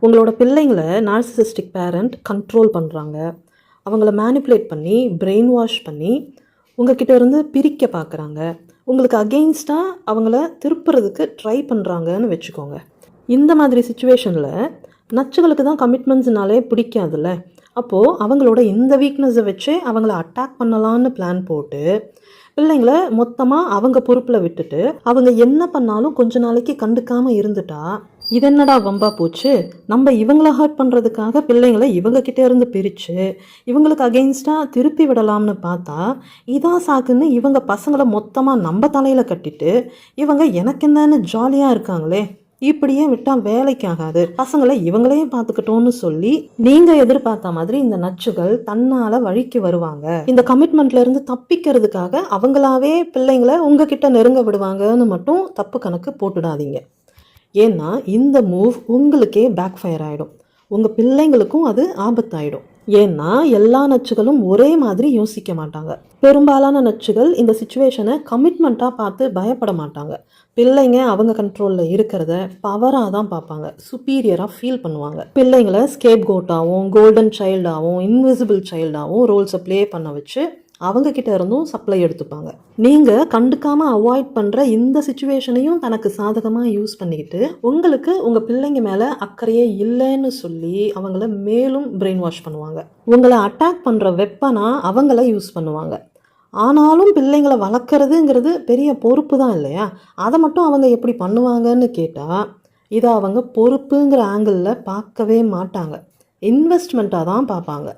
உங்களோட பிள்ளைங்களை narcissistic parent control பண்ணுறாங்க, அவங்கள மேனிப்புலேட் பண்ணி பிரெயின் வாஷ் பண்ணி உங்ககிட்ட இருந்து பிரிக்க பார்க்குறாங்க, உங்களுக்கு அகெயின்ஸ்டாக அவங்கள திருப்புறதுக்கு ட்ரை பண்ணுறாங்கன்னு வச்சுக்கோங்க. இந்த மாதிரி சுச்சுவேஷனில் நச்சுகளுக்கு தான் கமிட்மெண்ட்ஸ்னாலே பிடிக்காதுல்ல. அப்போது அவங்களோட இந்த வீக்னஸை வச்சு அவங்கள அட்டாக் பண்ணலான்னு பிளான் போட்டு பிள்ளைங்கள மொத்தமாக அவங்க பொறுப்பில் விட்டுட்டு அவங்க என்ன பண்ணாலும் கொஞ்ச நாளைக்கு கண்டுக்காமல் இருந்துட்டா இது என்னடா வம்பா போச்சு, நம்ம இவங்கள ஹர்ட் பண்ணுறதுக்காக பிள்ளைங்களை இவங்கக்கிட்டே இருந்து பிரித்து இவங்களுக்கு அகெயின்ஸ்டாக திருப்பி விடலாம்னு பார்த்தா இதான் சாக்குன்னு இவங்க பசங்களை மொத்தமாக நம்ம தலையில் கட்டிட்டு இவங்க எனக்கு என்னன்னு ஜாலியாக இருக்காங்களே, இப்படியே விட்டால் வேலைக்கு ஆகாது, பசங்களை இவங்களே பார்த்துக்கிட்டோன்னு சொல்லி நீங்கள் எதிர்பார்த்த மாதிரி இந்த நச்சுகள் தன்னால் வழிக்கு வருவாங்க. இந்த கமிட்மெண்ட்ல இருந்து தப்பிக்கிறதுக்காக அவங்களாவே பிள்ளைங்களை உங்ககிட்ட நெருங்க விடுவாங்கன்னு மட்டும் தப்பு கணக்கு போட்டுடாதீங்க. ஏன்னா இந்த மூவ் உங்களுக்கே பேக் ஃபயர் ஆகிடும், உங்கள் பிள்ளைங்களுக்கும் அது ஆபத்தாயிடும். ஏன்னா எல்லா நச்சுகளும் ஒரே மாதிரி யோசிக்க மாட்டாங்க. பெரும்பாலான நச்சுகள் இந்த சுச்சுவேஷனை கமிட்மெண்ட்டாக பார்த்து பயப்பட மாட்டாங்க. பிள்ளைங்க அவங்க கண்ட்ரோலில் இருக்கிறத பவராக தான் பார்ப்பாங்க, சுப்பீரியராக ஃபீல் பண்ணுவாங்க. பிள்ளைங்களை ஸ்கேப் கோட்டாகவும் கோல்டன் சைல்டாகவும் இன்விசிபிள் சைல்டாகவும் ரோல்ஸை ப்ளே பண்ண வச்சு அவங்கக்கிட்ட இருந்தும் சப்ளை எடுத்துப்பாங்க. நீங்கள் கண்டுக்காமல் அவாய்ட் பண்ணுற இந்த சுச்சுவேஷனையும் தனக்கு சாதகமாக யூஸ் பண்ணிக்கிட்டு உங்களுக்கு உங்கள் பிள்ளைங்க மேலே அக்கறையே இல்லைன்னு சொல்லி அவங்கள மேலும் பிரெயின் வாஷ் பண்ணுவாங்க. உங்களை அட்டாக் பண்ணுற வெப்பனாக அவங்கள யூஸ் பண்ணுவாங்க. ஆனாலும் பிள்ளைங்களை வளர்க்குறதுங்கிறது பெரிய பொறுப்பு தான் இல்லையா, அதை மட்டும் அவங்க எப்படி பண்ணுவாங்கன்னு கேட்டால் இதை அவங்க பொறுப்புங்கிற ஆங்கிளில் பார்க்கவே மாட்டாங்க, இன்வெஸ்ட்மெண்ட்டாக தான் பார்ப்பாங்க.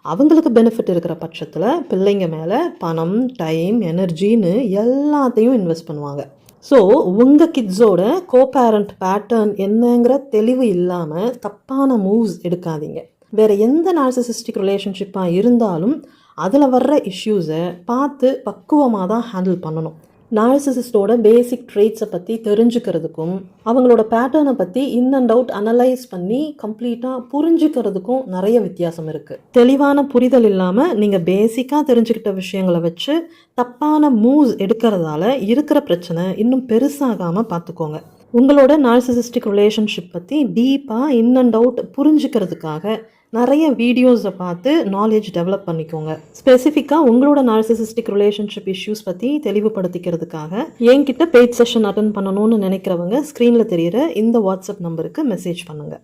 அவங்களுக்கு பெனிஃபிட் இருக்கிற பட்சத்தில் பிள்ளைங்க மேலே பணம், டைம், எனர்ஜின்னு எல்லாத்தையும் இன்வெஸ்ட் பண்ணுவாங்க. ஸோ உங்கள் கிட்ஸோட கோபேரண்ட் பேட்டர்ன் என்னங்கிற தெளிவு இல்லாமல் தப்பான மூவ்ஸ் எடுக்காதீங்க. வேறு எந்த நார்சிசிஸ்டிக் ரிலேஷன்ஷிப்பாக இருந்தாலும் அதில் வர்ற இஷ்யூஸை பார்த்து பக்குவமாக தான் ஹேண்டில் பண்ணணும். நார்சிசிஸ்டோட பேசிக் ட்ரேட்ஸை பற்றி தெரிஞ்சுக்கிறதுக்கும் அவங்களோட பேட்டர்னை பற்றி இன் அண்ட் அவுட் அனலைஸ் பண்ணி கம்ப்ளீட்டாக புரிஞ்சுக்கிறதுக்கும் நிறைய வித்தியாசம் இருக்குது. தெளிவான புரிதல் இல்லாமல் நீங்கள் பேசிக்காக தெரிஞ்சுக்கிட்ட விஷயங்களை வச்சு தப்பான மூவ்ஸ் எடுக்கிறதால இருக்கிற பிரச்சனை இன்னும் பெருசாகாமல் பார்த்துக்கோங்க. உங்களோட நார்சிசிஸ்டிக் ரிலேஷன்ஷிப் பற்றி டீப்பாக இன் அண்ட் அவுட் புரிஞ்சுக்கிறதுக்காக நிறைய வீடியோஸை பார்த்து நாலேஜ் டெவலப் பண்ணிக்கோங்க. ஸ்பெசிஃபிக்காக உங்களோட நார்சிசிஸ்டிக் ரிலேஷன்ஷிப் இஷ்யூஸ் பற்றி தெளிவுபடுத்திக்கிறதுக்காக என்கிட்ட பெய்ட் செஷன் அட்டென்ட் பண்ணணும்னு நினைக்கிறவங்க ஸ்க்ரீனில் தெரிகிற இந்த வாட்ஸ்அப் நம்பருக்கு மெசேஜ் பண்ணுங்கள்.